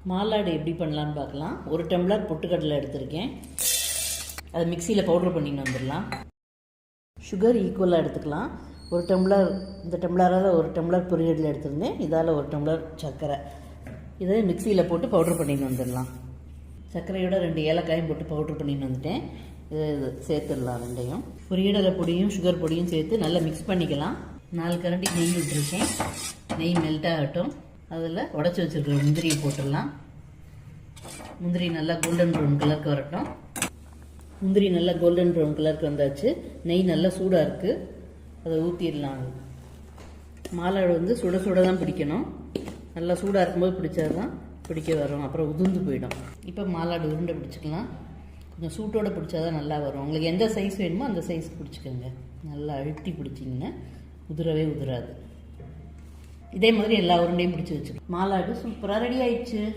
மாலாடு எப்படி பண்ணலான்னு பார்க்கலாம். 1 டம்ளர் பொட்டுக்கடலை எடுத்திருக்கேன். அதை மிக்சியில் பவுட்ரு பண்ணின்னு வந்துடலாம். சுகர் ஈக்குவலாக எடுத்துக்கலாம். 1 டம்ளர், இந்த டம்ளரால் 1 டம்ளர் பொரியல் எடுத்திருந்தேன். இதால் 1 டம்ளர் சர்க்கரை. இதை மிக்சியில் போட்டு பவுட்ரு பண்ணின்னு வந்துடலாம். சர்க்கரையோட 2 ஏலக்காயும் போட்டு பவுட்ரு பண்ணின்னு வந்துட்டேன். இது சேர்த்துடலாம். ரெண்டையும் பொரியடலை பொடியும் சுகர் பொடியும் சேர்த்து நல்லா மிக்ஸ் பண்ணிக்கலாம். 4 கரண்டி நெய் விட்டுருக்கேன். நெய் மெல்ட் ஆகட்டும். அதில் உடச்சி வச்சுருக்கிற முந்திரியை போட்டுடலாம். முந்திரி நல்லா கோல்டன் ப்ரௌன் கலருக்கு வரட்டும். முந்திரி நல்லா கோல்டன் ப்ரௌன் கலருக்கு வந்தாச்சு. நெய் நல்லா சூடாக இருக்குது. அதை ஊற்றிடலாம். மாலாடு வந்து சுட சுட தான் பிடிக்கணும். நல்லா சூடாக இருக்கும்போது பிடிச்சாதான் பிடிக்க வரும். அப்புறம் உதிர்ந்து போயிடும். இப்போ மாலாடு உருண்டை பிடிச்சிக்கலாம். கொஞ்சம் சூட்டோடு பிடிச்சாதான் நல்லா வரும். உங்களுக்கு எந்த சைஸ் வேணுமோ அந்த சைஸ்க்கு பிடிச்சிக்கோங்க. நல்லா அழுத்தி பிடிச்சிங்கன்னா உதிரவே உதிராது. இதே மாதிரி எல்லா உருண்டையும் பிடிச்சி வச்சுக்கணும். மாலாடு சூப்பராக ரெடி ஆயிடுச்சு.